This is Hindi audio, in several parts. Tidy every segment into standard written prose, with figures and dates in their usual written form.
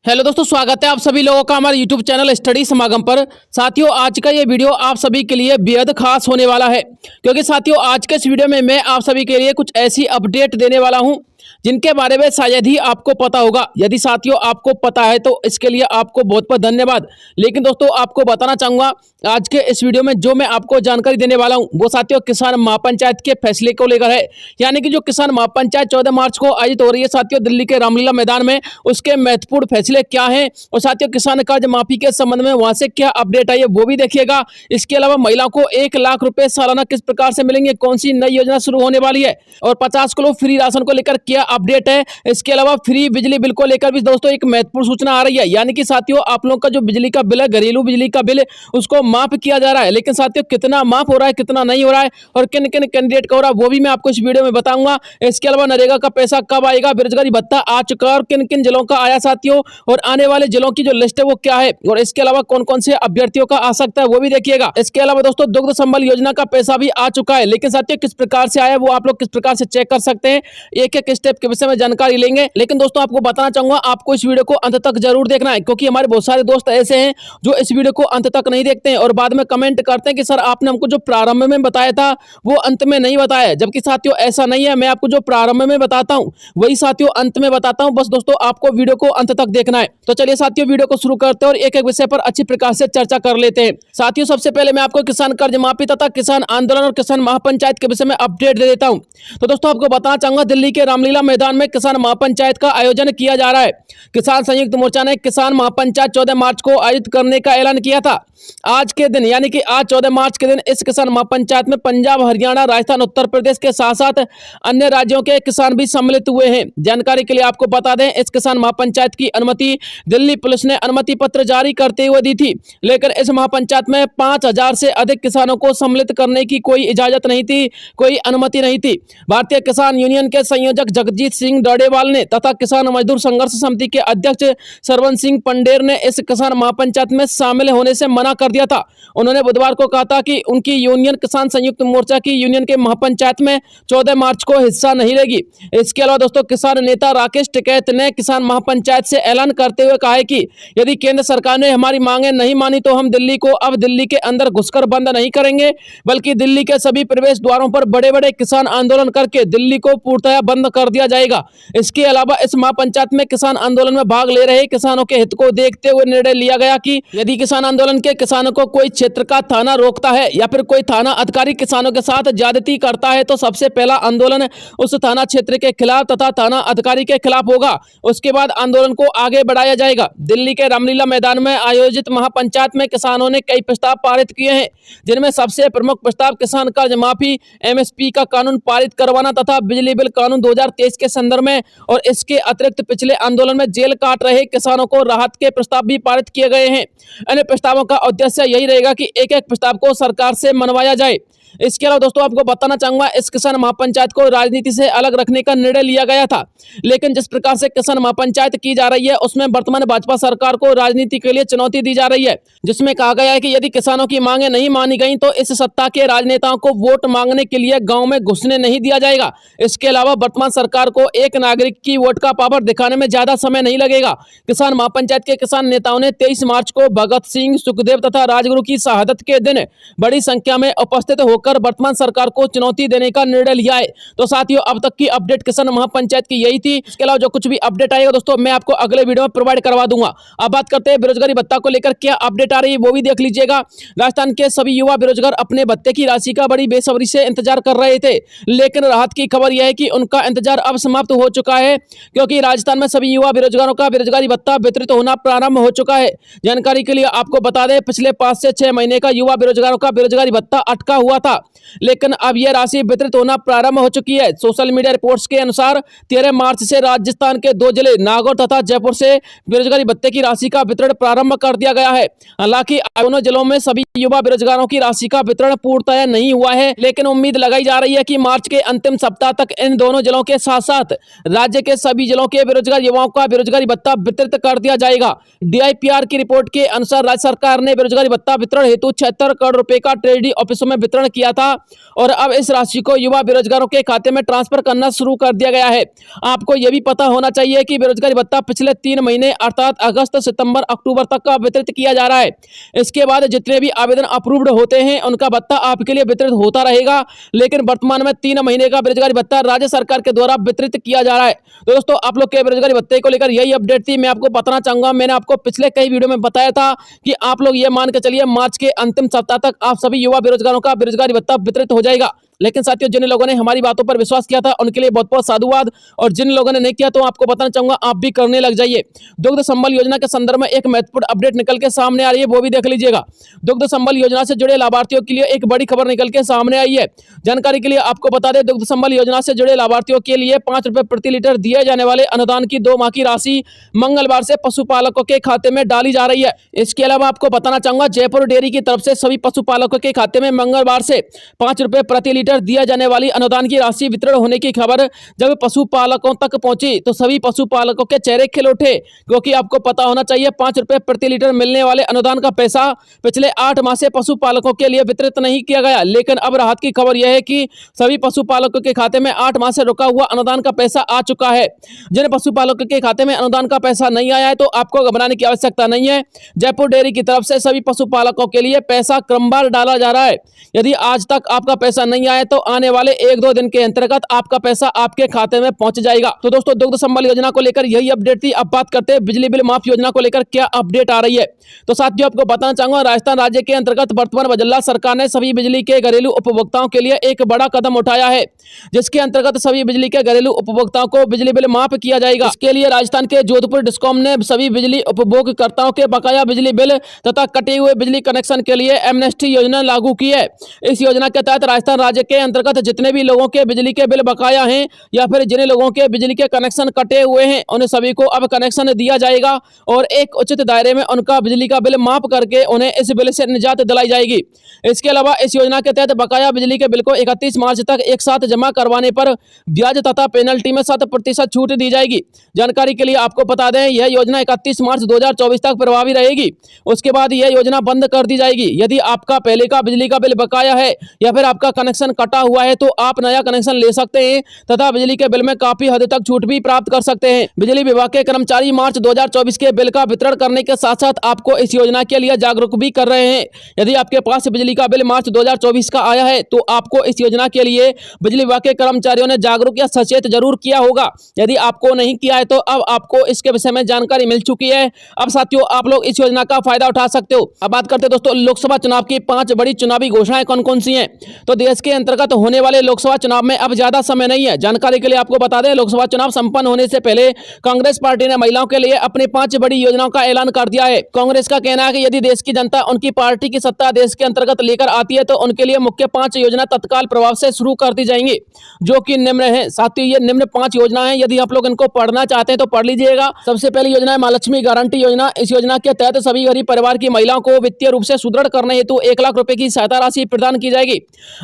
हेलो दोस्तों, स्वागत है आप सभी लोगों का हमारे यूट्यूब चैनल स्टडी समागम पर। साथियों, आज का ये वीडियो आप सभी के लिए बेहद खास होने वाला है, क्योंकि साथियों आज के इस वीडियो में मैं आप सभी के लिए कुछ ऐसी अपडेट देने वाला हूं जिनके बारे में शायद ही आपको पता होगा। यदि साथियों आपको पता है तो इसके लिए आपको बहुत बहुत धन्यवाद। लेकिन दोस्तों आपको बताना चाहूंगा आज के इस वीडियो में जो मैं आपको जानकारी देने वाला हूं वो साथियों किसान महापंचायत के फैसले को लेकर है। यानी कि जो किसान महापंचायत 14 मार्च को आयोजित हो रही है साथियों दिल्ली के रामलीला मैदान में, उसके महत्वपूर्ण फैसले क्या हैं और साथियों किसान कर्ज माफी के संबंध में वहां से क्या अपडेट आई है वो भी देखिएगा। इसके अलावा महिलाओं को 1 लाख रुपए सालाना किस प्रकार से मिलेंगे, कौन सी नई योजना शुरू होने वाली है और 50 किलो फ्री राशन को लेकर क्या अपडेट है। इसके अलावा फ्री बिजली बिल को लेकर भी दोस्तों एक महत्वपूर्ण सूचना आ रही है। यानी कि साथियों आप लोगों का जो बिजली का बिल है, घरेलू बिजली का बिल, उसको माफ किया जा रहा है। लेकिन साथियों कितना माफ हो रहा है, कितना नहीं हो रहा है और किन किन कैंडिडेट का हो रहा है वो भी मैं आपको इस वीडियो में बताऊंगा। इसके अलावा नरेगा का पैसा कब आएगा, बेरोजगारी भत्ता आ चुका है और किन किन जिलों का आया साथियों, और आने वाले जिलों की जो लिस्ट है वो क्या है, और इसके अलावा कौन कौन से अभ्यर्थियों का आ सकता है वो भी देखिएगा। इसके अलावा दोस्तों दुग्ध संबल योजना का पैसा भी आ चुका है, लेकिन साथियों किस प्रकार से आया वो आप लोग किस प्रकार से चेक कर सकते हैं, एक एक स्टेप के विषय में जानकारी लेंगे। लेकिन दोस्तों आपको बताना चाहूंगा आपको इस वीडियो को अंत तक जरूर देखना है, क्योंकि हमारे बहुत सारे दोस्त ऐसे हैं जो इस वीडियो को अंत तक नहीं देखते हैं और बाद में कमेंट करते हैं कि सर आपने हमको जो प्रारंभ में बताया था वो अंत में नहीं बताया। जबकि साथियों ऐसा नहीं है, मैं आपको जो प्रारंभ में बताता हूं वही साथियों अंत में बताता हूं। बस दोस्तों आपको वीडियो को अंत तक देखना है। तो चलिए साथियों वीडियो को शुरू करते हैं और एक एक विषय पर अच्छी प्रकार से चर्चा कर लेते हैं। साथियों सबसे पहले मैं आपको किसान कर्ज माफी तथा किसान आंदोलन और किसान महापंचायत के विषय में अपडेट दे देता हूं। तो दोस्तों आपको बताना चाहूंगा दिल्ली के रामलीला मैदान में किसान महापंचायत का आयोजन किया जा रहा है। किसान संयुक्त मोर्चा ने किसान महापंचायत 14 मार्च को आयोजित करने का ऐलान किया था। आज के दिन यानी कि आज 14 मार्च के दिन इस किसान महापंचायत में पंजाब, हरियाणा, राजस्थान, उत्तर प्रदेश के साथ साथ अन्य राज्यों के किसान भी सम्मिलित हुए हैं। जानकारी के लिए आपको बता दें इस किसान महापंचायत की अनुमति दिल्ली पुलिस ने अनुमति पत्र जारी करते हुए दी थी, लेकिन इस महापंचायत में 5000 से अधिक किसानों को सम्मिलित करने की कोई इजाजत नहीं थी, कोई अनुमति नहीं थी। भारतीय किसान यूनियन के संयोजक जगजीत सिंह डोडेवाल ने तथा किसान मजदूर संघर्ष समिति के अध्यक्ष सरवन सिंह पंडेर ने इस किसान महापंचायत में शामिल होने से मना कर दिया था। उन्होंने बुधवार को कहा था कि उनकी यूनियन किसान संयुक्त मोर्चा की यूनियन के महापंचायत में 14 मार्च को हिस्सा नहीं लेगी। इसके अलावा दोस्तों किसान नेता राकेश टिकैत ने किसान महापंचायत से ऐलान करते हुए कहा है कि यदि केंद्र सरकार ने हमारी मांगे नहीं मानी तो हम दिल्ली को अब दिल्ली के अंदर घुसकर बंद नहीं करेंगे, बल्कि दिल्ली के सभी प्रवेश द्वारों पर बड़े बड़े किसान आंदोलन करके दिल्ली को पूर्णतः बंद कर दिया जाएगा। इसके अलावा इस महापंचायत में किसान आंदोलन में भाग ले रहे किसानों के हित को देखते हुए निर्णय लिया गया कि यदि किसान आंदोलन के किसानों को कोई क्षेत्र का थाना रोकता है या फिर कोई थाना अधिकारी किसानों के साथ ज्यादती करता है तो सबसे पहला आंदोलन उस थाना क्षेत्र के खिलाफ तथा थाना अधिकारी के खिलाफ होगा। उसके बाद आंदोलन को आगे बढ़ाया जाएगा। दिल्ली के रामलीला मैदान में आयोजित महापंचायत में किसानों ने कई प्रस्ताव पारित किए हैं, जिनमें सबसे प्रमुख प्रस्ताव किसान कर्ज माफी, एमएसपी का कानून पारित करवाना तथा बिजली बिल कानून 2023 के संदर्भ में और इसके अतिरिक्त पिछले आंदोलन में जेल काट रहे किसानों को राहत के प्रस्ताव भी पारित किए गए हैं। अन्य प्रस्तावों का उद्देश्य यही रहेगा कि एक एक प्रस्ताव को सरकार से मनवाया जाए। इसके अलावा दोस्तों आपको बताना चाहूंगा इस किसान महापंचायत को राजनीति से अलग रखने का निर्णय लिया गया था, लेकिन जिस प्रकार से किसान महापंचायत की जा रही है उसमें वर्तमान भाजपा सरकार को राजनीति के लिए चुनौती दी जा रही है, जिसमें कहा गया है कि यदि किसानों की मांगे नहीं मानी गई तो इस सत्ता के राजनेताओं को वोट मांगने के लिए गाँव में घुसने नहीं दिया जाएगा। इसके अलावा वर्तमान सरकार को एक नागरिक की वोट का पावर दिखाने में ज्यादा समय नहीं लगेगा। किसान महापंचायत के किसान नेताओं ने 23 मार्च को भगत सिंह, सुखदेव तथा राजगुरु की शहादत के दिन बड़ी संख्या में उपस्थित होकर वर्तमान सरकार को चुनौती देने का निर्णय लिया है। तो साथियों अब तक की अपडेट किसान महापंचायत की यही थी। इसके अलावा जो कुछ भी अपडेट आएगा दोस्तों मैं आपको अगले वीडियो में प्रोवाइड करवा दूंगा। अब बात करते हैं बेरोजगारी भत्ता को लेकर क्या अपडेट आ रही है वो भी देख लीजिएगा। राजस्थान के सभी युवा बेरोजगार अपने भत्ते की राशि का बड़ी बेसब्री से इंतजार कर रहे थे, लेकिन राहत की खबर यह है कि उनका इंतजार अब समाप्त हो चुका है, क्योंकि राजस्थान में सभी युवा बेरोजगारों का बेरोजगारी भत्ता वितरित होना प्रारंभ हो चुका है। जानकारी के लिए आपको बता दें पिछले 5 से 6 महीने का युवा बेरोजगारों का बेरोजगारी भत्ता अटका हुआ था, लेकिन अब यह राशि वितरित होना प्रारंभ हो चुकी है। सोशल मीडिया रिपोर्ट्स के अनुसार 13 मार्च से राजस्थान के 2 जिले नागौर तथा जयपुर से बेरोजगारी भत्ते की राशि का वितरण प्रारंभ कर दिया गया है। हालांकि दोनों जिलों में सभी युवा बेरोजगारों की राशि का वितरण पूर्णतः नहीं हुआ है, लेकिन उम्मीद लगाई जा रही है कि मार्च के अंतिम सप्ताह तक इन दोनों जिलों के साथ साथ राज्य के सभी जिलों के बेरोजगार युवाओं का बेरोजगारी भत्ता वितरित कर दिया जाएगा। DIPR की रिपोर्ट के अनुसार राज्य सरकार ने बेरोजगारी भत्ता वितरण हेतु 76 करोड़ रुपए का ट्रेजरी ऑफिसों में वितरण किया किया था और अब इस राशि को युवा बेरोजगारों के खाते में ट्रांसफर करना शुरू कर दिया गया है। आपको यह भी पता होना चाहिए कि बेरोजगारी भत्ता पिछले 3 महीने अर्थात अगस्त, सितंबर, अक्टूबर तक का वितरित किया जा रहा है। इसके बाद जितने भी आवेदन अप्रूव्ड होते हैं उनका भत्ता आपके लिए वितरित होता रहेगा, लेकिन वर्तमान में 3 महीने का बेरोजगारी भत्ता राज्य सरकार के द्वारा वितरित किया जा रहा है। तो दोस्तों, आप लोग के बेरोजगारी भत्ते को लेकर यही अपडेट थी। मैं आपको बताना चाहूंगा, मैंने आपको पिछले कई वीडियो में बताया था कि आप लोग ये मान के चलिए मार्च के अंतिम सप्ताह तक आप सभी युवा बेरोजगारों का बेरोजगारी भत्ता वितरित हो जाएगा। लेकिन साथियों, जिन लोगों ने हमारी बातों पर विश्वास किया था उनके लिए बहुत बहुत साधुवाद, और जिन लोगों ने नहीं किया तो आपको बताना चाहूंगा आप भी करने लग जाइए। दुग्ध संबल योजना के संदर्भ में एक महत्वपूर्ण अपडेट निकल के सामने आ रही है, वो भी देख लीजिएगा। दुग्ध संबल योजना से जुड़े लाभार्थियों के लिए एक बड़ी खबर निकल के सामने आई है। जानकारी के लिए आपको बता दें, दुग्ध संबल योजना से जुड़े लाभार्थियों के लिए 5 रुपए प्रति लीटर दिए जाने वाले अनुदान की 2 माह की राशि मंगलवार से पशुपालकों के खाते में डाली जा रही है। इसके अलावा आपको बताना चाहूंगा, जयपुर डेयरी की तरफ से सभी पशुपालकों के खाते में मंगलवार से 5 रुपए प्रति लीटर दिया जाने वाली अनुदान की राशि वितरण होने की खबर जब पशुपालकों तक पहुंची तो सभी पशुपालकों के चेहरे खिल उठे, क्योंकि आपको पता होना चाहिए 5 रुपए प्रति लीटर मिलने वाले अनुदान का पैसा पिछले 8 माह से पशुपालकों के लिए वितरित नहीं किया गया। लेकिन अब राहत की खबर यह है कि सभी पशुपालकों के खाते में 8 माह से रुका हुआ अनुदान का पैसा आ चुका है। जिन पशुपालकों के खाते में अनुदान का पैसा नहीं आया है तो आपको घबराने की आवश्यकता नहीं है। जयपुर डेयरी की तरफ से सभी पशुपालकों के लिए पैसा क्रमवार डाला जा रहा है। यदि आज तक आपका पैसा नहीं आया तो आने वाले 1-2 दिन के अंतर्गत आपका पैसा आपके खाते में पहुंच जाएगा। तो दोस्तों, दुग्ध संबल योजना को लेकर यही अपडेट थी। अब बात करते हैं बिजली बिल माफ योजना को लेकर क्या अपडेट आ रही है। तो साथियों, आपको बताना चाहूंगा, राजस्थान राज्य के अंतर्गत वर्तमान बजल्ला सरकार ने सभी बिजली के घरेलू उपभोक्ताओं के लिए एक बड़ा कदम उठाया है, जिसके अंतर्गत सभी बिजली के घरेलू उपभोक्ताओं को बिजली बिल माफ किया जाएगा। इसके लिए राजस्थान के जोधपुर डिस्कॉम ने सभी बिजली उपभोगकर्ताओं के बकाया बिजली बिल तथा कटे हुए बिजली कनेक्शन के लिए एमनेस्टी योजना लागू की है। इस योजना के तहत राजस्थान राज्य के अंतर्गत जितने भी लोगों के बिजली के बिल बकाया हैं या फिर जिन लोगों के बिजली के कनेक्शन कटे हुए हैं उन्हें सभी को अब कनेक्शन दिया जाएगा और एक उचित दायरे में उनका बिजली का बिल माफ करके उन्हें इस बिल से निजात दिलाई जाएगी। इसके अलावा इस योजना के तहत बकाया बिजली के बिल को 31 मार्च तक एक साथ जमा करवाने पर ब्याज तथा पेनल्टी में 7% छूट दी जाएगी। जानकारी के लिए आपको बता दें, यह योजना 31 मार्च 2024 तक प्रभावी रहेगी। उसके बाद यह योजना बंद कर दी जाएगी। यदि आपका पहले का बिजली का बिल बकाया है या फिर आपका कनेक्शन कटा हुआ है तो आप नया कनेक्शन ले सकते हैं तथा बिजली के बिल में काफी हद तक छूट भी प्राप्त कर सकते हैं। बिजली विभाग के कर्मचारी मार्च 2024 के बिल का वितरण करने के साथ साथ आपको इस योजना के लिए जागरूक भी कर रहे हैं। यदि आपके पास बिजली का बिल मार्च 2024 का आया है तो आपको इस योजना के लिए बिजली विभाग के कर्मचारियों ने जागरूक या सचेत जरूर किया होगा। यदि आपको नहीं किया है तो अब आपको इसके विषय में जानकारी मिल चुकी है। अब साथियों, आप लोग इस योजना का फायदा उठा सकते हो। अब बात करते हैं दोस्तों लोकसभा चुनाव की 5 बड़ी चुनावी घोषणाएं कौन कौन सी हैं। तो देश के अंतर्गत होने वाले लोकसभा चुनाव में अब ज्यादा समय नहीं है। जानकारी के लिए आपको बता दें, लोकसभा चुनाव संपन्न होने से पहले कांग्रेस पार्टी ने महिलाओं के लिए अपनी 5 बड़ी योजनाओं का ऐलान कर दिया है। कांग्रेस का कहना है कि यदि देश की जनता उनकी पार्टी की सत्ता देश के अंतर्गत लेकर आती है तो उनके लिए मुख्य 5 योजना तत्काल प्रभाव से शुरू कर दी जाएंगी, जो कि निम्न है। साथियों, ये निम्न 5 योजना है। यदि आप लोग इनको पढ़ना चाहते हैं तो पढ़ लीजिएगा। सबसे पहली योजना है महालक्ष्मी गारंटी योजना। इस योजना के तहत सभी गरीब परिवार की महिलाओं को वित्तीय रूप से सुदृढ़ करने हेतु 1 लाख रुपए की सहायता राशि प्रदान की जाएगी।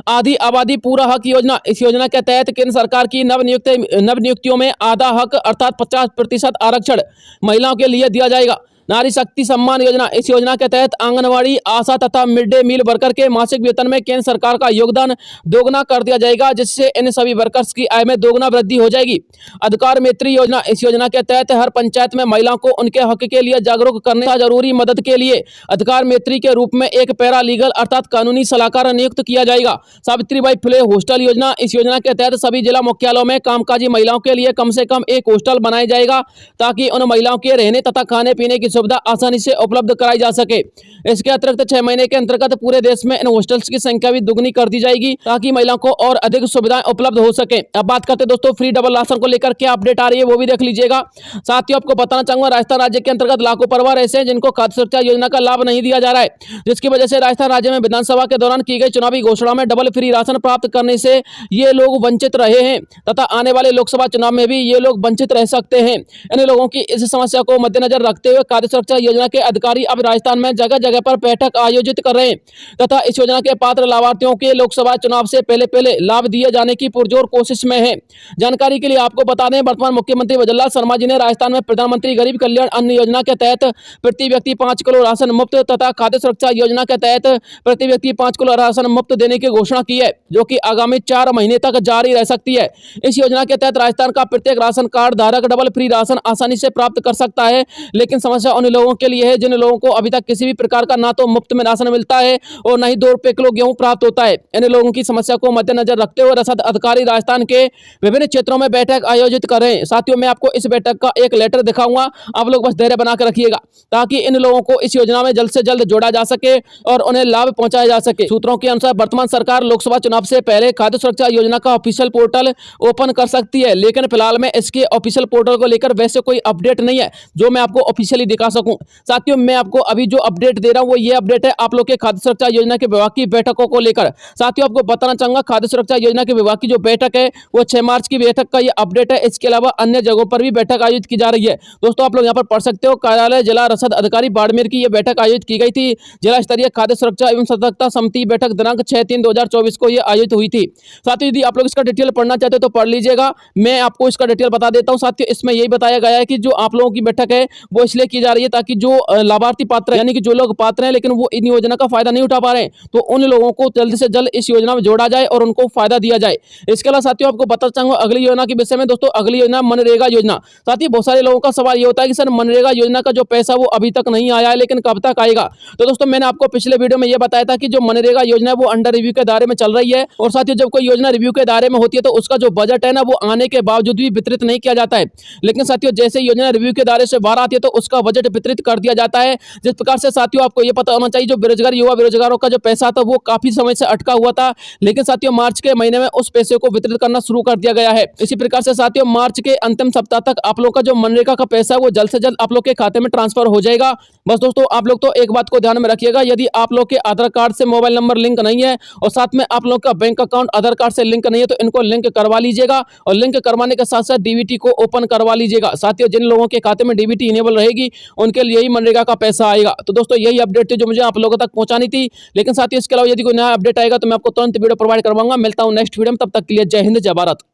आधी आबादी पूरा हक योजना। इस योजना के तहत केंद्र सरकार की नवनियुक्तियों में आधा हक अर्थात 50% आरक्षण महिलाओं के लिए दिया जाएगा। नारी शक्ति सम्मान योजना। इस योजना के तहत आंगनवाड़ी, आशा तथा मिड डे मील वर्कर के मासिक वेतन में केंद्र सरकार का योगदान दोगुना कर दिया जाएगा, जिससे इन सभी वर्कर्स की आय में दोगुना वृद्धि हो जाएगी। अधिकार मैत्री योजना। इस योजना के तहत हर पंचायत में महिलाओं को उनके हक के लिए जागरूक करने का जरूरी मदद के लिए अधिकार मैत्री के रूप में एक पैरा लीगल अर्थात कानूनी सलाहकार नियुक्त किया जाएगा। सावित्रीबाई फुले हॉस्टल योजना। इस योजना के तहत सभी जिला मुख्यालयों में कामकाजी महिलाओं के लिए कम से कम एक हॉस्टल बनाया जाएगा, ताकि उन महिलाओं के रहने तथा खाने पीने की सुविधा आसानी से उपलब्ध कराई जा सके। इसके अतिरिक्त 6 महीने के अंतर्गत पूरे देश में इन हॉस्टल्स की संख्या भी दुगनी कर दी जाएगी, ताकि महिलाओं को और अधिक सुविधाएं उपलब्ध हो सके। अब बात करते हैं दोस्तों फ्री डबल राशन को लेकर क्या अपडेट आ रही है, वो भी देख लीजिएगा। साथियों, आपको बताना चाहूंगा, राजस्थान राज्य के अंतर्गत लाखों परिवार ऐसे हैं जिनको खाद्य सुरक्षा योजना का लाभ नहीं दिया जा रहा है, जिसकी वजह से राजस्थान राज्य में विधानसभा के दौरान की गई चुनावी घोषणा में डबल फ्री राशन प्राप्त करने से ये लोग वंचित रहे हैं तथा आने वाले लोकसभा चुनाव में भी ये लोग वंचित रह सकते हैं। इन लोगों की इस समस्या को मद्देनजर रखते हुए खाद्य सुरक्षा योजना के अधिकारी अब राजस्थान में जगह जगह पर बैठक आयोजित कर रहे हैं तथा इस योजना के पात्र लाभार्थियों के लोकसभा चुनाव से पहले लाभ दिए जाने की पुरजोर कोशिश में है। जानकारी के लिए आपको बता दें, वर्तमान मुख्यमंत्री भजनलाल शर्मा जी ने राजस्थान में प्रधानमंत्री गरीब कल्याण अन्न योजना के तहत प्रति व्यक्ति 5 किलो राशन मुफ्त तथा खाद्य सुरक्षा योजना के तहत प्रति व्यक्ति 5 किलो राशन मुफ्त देने की घोषणा की है, जो कि आगामी 4 महीने तक जारी रह सकती है। इस योजना के तहत राजस्थान का प्रत्येक राशन कार्ड धारक डबल फ्री राशन आसानी से प्राप्त कर सकता है, लेकिन समस्या उन लोगों के लिए है जिन लोगों को अभी तक किसी भी प्रकार का ना तो मुफ्त में राशन मिलता है और न ही 2 रुपए किलो गेहूं प्राप्त होता है। इन लोगों की समस्या को मद्देनजर रखते हुए रसद अधिकारी राजस्थान के विभिन्न क्षेत्रों में बैठक आयोजित कर रहे हैं। साथियों, मैं आपको इस बैठक का एक लेटर दिखाऊंगा, आप लोग बस धैर्य बना कर रखिएगा ताकि इन लोगों को इस योजना में जल्द से जल्द जोड़ा जा सके और उन्हें लाभ पहुंचाया जा सके। सूत्रों के अनुसार वर्तमान सरकार लोकसभा चुनाव से पहले खाद्य सुरक्षा योजना का ऑफिशियल पोर्टल ओपन कर सकती है, लेकिन फिलहाल में इसके ऑफिशियल पोर्टल को लेकर वैसे कोई अपडेट नहीं है जो मैं आपको ऑफिशियली दिखा सकूं। साथियों, मैं आपको अभी जो अपडेट दे रहा हूं वो ये अपडेट है आप लोग के खाद्य सुरक्षा योजना के विभाग की बैठकों को लेकर। साथियों, आपको बताना चाहूंगा खाद्य सुरक्षा योजना के विभाग की जो बैठक है वो 6 मार्च की बैठक का ये अपडेट है। इसके अलावा अन्य जगहों पर भी बैठक आयोजित की जा रही है। दोस्तों, आप लोग यहाँ पर पढ़ सकते हो, कार्यालय जिला रसद अधिकारी बाड़मेर की ये बैठक आयोजित की गई थी। जिला स्तरीय खाद्य सुरक्षा एवं सतर्कता समिति बैठक दिनांक 6/3/2024 को ये आयोजित हुई थी। साथियों, यदि आप लोग इसका डिटेल पढ़ना चाहते हो तो पढ़ लीजिएगा, मैं आपको इसका डिटेल बता देता हूँ। साथियों, इसमें यही बताया गया है कि जो आप लोगों की बैठक है वो इसलिए की जा रही है ताकि जो लाभार्थी पात्र यानी कि जो लोग पात्र हैं लेकिन वो इन योजना का फायदा नहीं उठा पा रहे हैं, तो उन लोगों को जल्द से जल्द इस योजना में जोड़ा जाए और उनको फायदा दिया जाए। इसके अलावा साथियों, आपको बताना चाहूंगा अगली योजना के विषय में। दोस्तों, अगली योजना मनरेगा योजना। साथियों, बहुत सारे लोगों का सवाल ये होता है कि सर मनरेगा योजना का जो पैसा वो अभी तक नहीं आया है, लेकिन कब तक आएगा? तो दोस्तों, मैंने आपको पिछले वीडियो में ये बताया था कि जो मनरेगा योजना है वो अंडर रिव्यू के दायरे में चल रही है और साथियों, जब कोई योजना रिव्यू के दायरे में होती है तो उसका जो बजट है ना वो आने के बावजूद भी वितरित नहीं किया जाता है। लेकिन साथियों, जैसे योजना रिव्यू के दायरे से बाहर आती है तो उसका बजट वितरित कर दिया जाता है। जिस प्रकार से साथियों आपको ये पता होना चाहिए, जो बेरोजगार युवा बेरोजगारों का जो पैसा था वो काफी समय से अटका हुआ था, लेकिन साथियों मार्च के महीने में उस पैसे को वितरित करना शुरू कर दिया गया है। इसी प्रकार से साथियों मार्च के अंतिम सप्ताह तक आप लोग का जो मनरेगा का पैसा है वो जल्द से जल्द आप लोग के खाते में ट्रांसफर हो जाएगा। बस दोस्तों, आप लोग तो एक बात को ध्यान में रखिएगा, यदि आप लोग के आधार कार्ड से मोबाइल नंबर लिंक नहीं है और साथ में आप लोग का बैंक अकाउंट आधार कार्ड से लिंक नहीं है तो इनको लिंक करवा लीजिएगा और लिंक करवाने के साथ साथ डीबीटी को ओपन करवा लीजिएगा। साथियों, जिन लोगों के खाते में डीबीटी इनेबल रहेगी उनके लिए ही मनरेगा का पैसा आएगा। तो दोस्तों, यही अपडेट थी जो मुझे आप लोगों तक पहुंचानी थी। लेकिन साथियों, इसके अलावा यदि कोई नया अपडेट आएगा तो मैं आपको तुरंत वीडियो प्रोवाइड करवाऊंगा। मिलता हूं नेक्स्ट वीडियो में, तब तक के लिए जय हिंद, जय भारत।